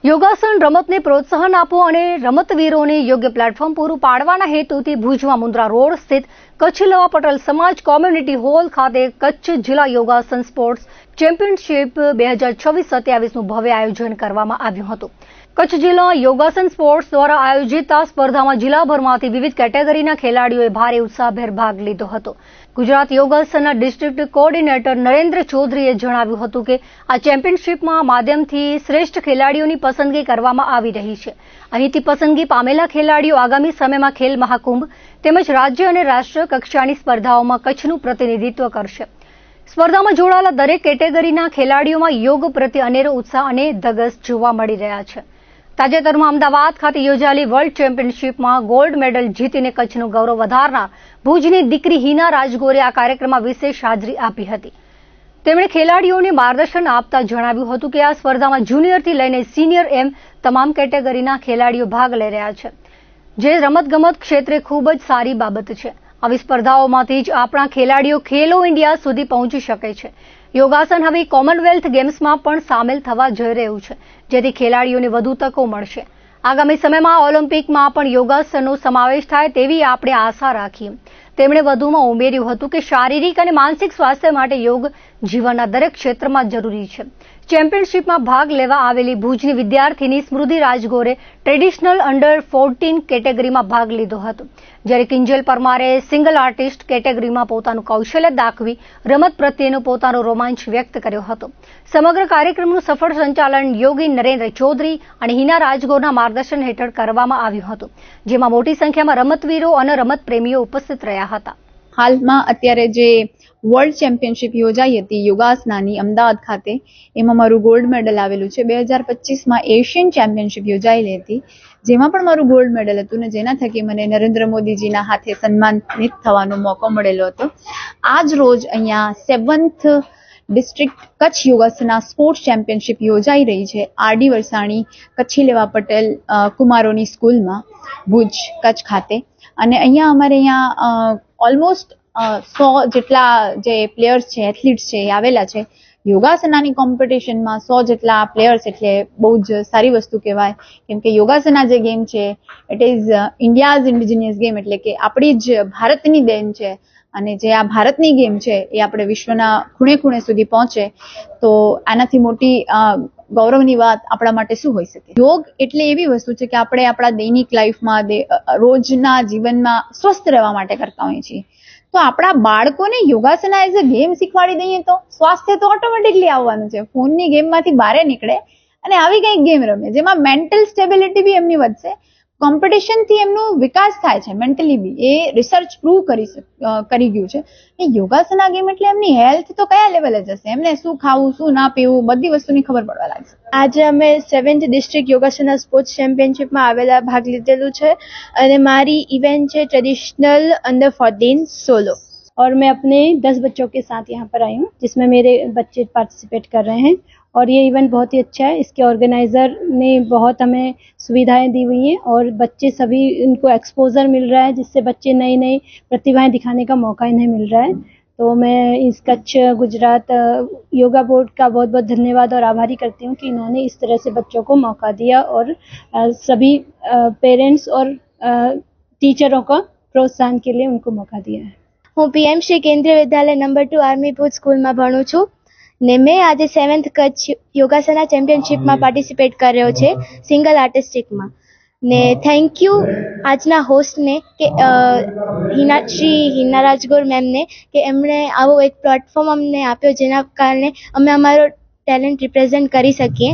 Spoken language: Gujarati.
યોગાસન રમતને પ્રોત્સાહન આપો અને રમતવીરોને યોગ્ય પ્લેટફોર્મ પૂરું પાડવાના હેતુથી ભુજમાં મુન્દ્રા રોડ સ્થિત કચ્છ લેવા પટેલ સમાજ કોમ્યુનિટી હોલ ખાતે કચ્છ જિલ્લા યોગાસન સ્પોર્ટ્સ ચેમ્પિયનશિપ 2026-27નું ભવ્ય આયોજન કરવામાં આવ્યું હતું। કચ્છ જિલ્લા યોગાસન સ્પોર્ટ્સ દ્વારા આયોજિત આ સ્પર્ધામાં જિલ્લાભરમાંથી વિવિધ કેટેગરીના ખેલાડીઓએ ભારે ઉત્સાહભેર ભાગ લીધો હતો। ગુજરાત યોગાસનના ડિસ્ટ્રિક્ટ કોઓર્ડિનેટર નરેન્દ્ર ચૌધરીએ જણાવ્યું હતું કે આ ચેમ્પિયનશિપમાં માધ્યમથી શ્રેષ્ઠ ખેલાડીઓની પસંદગી કરવામાં આવી રહી છે। અહીંથી પસંદગી પામેલા ખેલાડીઓ આગામી સમયમાં ખેલ મહાકુંભ તેમજ રાજ્ય અને રાષ્ટ્રીય કક્ષાની સ્પર્ધાઓમાં કચ્છનું પ્રતિનિધિત્વ કરશે। સ્પર્ધામાં જોડાયેલા દરેક કેટેગરીના ખેલાડીઓમાં યોગ પ્રત્યે અનેરો ઉત્સાહ અને ધગશ જોવા મળી રહ્યા છે। તાજેતરમાં અમદાવાદ ખાતે યોજાયેલી વર્લ્ડ ચેમ્પિયનશિપમાં ગોલ્ડ મેડલ જીતીને કચ્છનું ગૌરવ વધારનાર ભુજની દીકરી હિના રાજગોરે આ કાર્યક્રમમાં વિશેષ હાજરી આપી હતી। તેમણે ખેલાડીઓને માર્ગદર્શન આપતા જણાવ્યું હતું કે આ સ્પર્ધામાં જુનિયરથી લઈને સિનિયર એમ તમામ કેટેગરીના ખેલાડીઓ ભાગ લઈ રહ્યા છે, જે રમતગમત ક્ષેત્રે ખૂબ જ સારી બાબત છે। આવી સ્પર્ધાઓમાંથી જ આપણા ખેલાડીઓ ખેલો ઇન્ડિયા સુધી પહોંચી શકે છે। યોગાસન હવે કોમનવેલ્થ ગેમ્સમાં પણ સામેલ થવા જઈ રહ્યું છે, જેથી ખેલાડીઓને વધુ તકો મળશે। આગામી સમયમાં ઓલિમ્પિકમાં પણ યોગાસનનો સમાવેશ થાય તેવી આપણે આશા રાખીએ। તેમણે વધુમાં ઉમેર્યું હતું કે શારીરિક અને માનસિક સ્વાસ્થ્ય માટે યોગ જીવનના દરેક ક્ષેત્રમાં જરૂરી છે। ચેમ્પિયનશિપમાં ભાગ લેવા આવેલી ભુજની વિદ્યાર્થીની સ્મૃતિ રાજગોરે ટ્રેડિશનલ અંડર 14 કેટેગરીમાં ભાગ લીધો હતો, જ્યારે કિંજલ પરમારે સિંગલ આર્ટિસ્ટ કેટેગરીમાં પોતાનું કૌશલ્ય દાખવી રમત પ્રત્યેનો પોતાનો રોમાંચ વ્યક્ત કર્યો હતો। સમગ્ર કાર્યક્રમનું સફળ સંચાલન યોગી નરેન્દ્ર ચૌધરી અને હિના રાજગોરના માર્ગદર્શન હેઠળ કરવામાં આવ્યું હતું, જેમાં મોટી સંખ્યામાં રમતવીરો અને રમત પ્રેમીઓ ઉપસ્થિત રહ્યા હતા। હાલમાં અત્યારે જે વર્લ્ડ ચેમ્પિયનશિપ યોજાઈ હતી યોગાસનાની અમદાવાદ ખાતે, એમાં મારું ગોલ્ડ મેડલ આવેલું છે। 2025માં એશિયન ચેમ્પિયનશિપ યોજાયેલી હતી, જેમાં પણ મારું ગોલ્ડ મેડલ હતું ને જેના થકી મને નરેન્દ્ર મોદીજીના હાથે સન્માનિત થવાનો મોકો મળેલો હતો। આજ રોજ અહીંયા 7th district Kutch yogasana sports championship યોજાઈ રહી છે આરડી વરસાણી કચ્છી લેવા પટેલ કુમારોની સ્કૂલમાં ભુજ કચ્છ ખાતે। અને અહીંયા અમારે અહીંયા ઓલમોસ્ટ 100 જેટલા જે પ્લેયર્સ છે, એથ્લીટ્સ છે એ આવેલા છે। યોગાસનાની કોમ્પિટિશનમાં 100 જેટલા પ્લેયર્સ એટલે બહુ જ સારી વસ્તુ કહેવાય, કેમ કે યોગાસના જે ગેમ છે it is India's indigenous game, એટલે કે આપણી જ ભારતની દેન છે। અને જે આ ભારતની ગેમ છે એ આપણે વિશ્વના ખૂણે ખૂણે સુધી પહોંચે તો આનાથી મોટી ગૌરવની વાત આપણા માટે શું હોઈ શકે। યોગ એટલે એવી વસ્તુ છે કે આપણે આપણા દૈનિક લાઈફમાં રોજના જીવનમાં સ્વસ્થ રહેવા માટે કરતા હોઈએ છીએ, તો આપણા બાળકોને યોગાસના એઝ અ ગેમ શીખવાડી દઈએ તો સ્વાસ્થ્ય તો ઓટોમેટિકલી આવવાનું છે। ફોનની ગેમમાંથી બહાર નીકળે અને આવી કંઈક ગેમ રમે જેમાં મેન્ટલ સ્ટેબિલિટી બી એમની વધશે, કોમ્પિટિશનથી એમનો વિકાસ થાય છે મેન્ટલી બી, એ રિસર્ચ પ્રૂવ કરી ગયું છે। એ યોગાસના ગેમ એટલે એમની હેલ્થ તો કયા લેવલે જશે, એમને શું ખાવું શું ના પીવું બધી વસ્તુની ખબર પડવા લાગશે। આજે અમે 7th ડિસ્ટ્રિક્ટ યોગાસના સ્પોર્ટ્સ ચેમ્પિયનશિપમાં આવેલા ભાગ લીધેલું છે અને મારી इवेंट છે ट्रेडिशनल अंडर 14 सोलो, और मैं अपने 10 बच्चों के साथ यहाँ पर आई हूँ जिसमें मेरे बच्चे पार्टिसिपेट कर रहे हैं और ये इवेंट बहुत ही अच्छा है। इसके ऑर्गेनाइज़र ने बहुत हमें सुविधाएं दी हुई हैं और बच्चे सभी इनको एक्सपोजर मिल रहा है, जिससे बच्चे नई नई प्रतिभाएं दिखाने का मौका इन्हें मिल रहा है। तो मैं इस कच्छ गुजरात योगा बोर्ड का बहुत बहुत धन्यवाद और आभारी करती हूँ कि इन्होंने इस तरह से बच्चों को मौका दिया और सभी पेरेंट्स और टीचरों का प्रोत्साहन के लिए उनको मौका दिया है। હું પીએમશ્રી કેન્દ્રીય વિદ્યાલય નંબર 2 આર્મી ભુજ સ્કૂલમાં ભણું છું ને મેં આજે 7th કચ્છ યોગાસના ચેમ્પિયનશિપમાં પાર્ટિસિપેટ કર્યો છે સિંગલ આર્ટિસ્ટિકમાં ને થેન્ક યુ આજના હોસ્ટને કે શ્રી હિના રાજગોર મેમને કે એમણે આવો એક પ્લેટફોર્મ અમને આપ્યો જેના કારણે અમે અમારો ટેલેન્ટ રિપ્રેઝેન્ટ કરી શકીએ।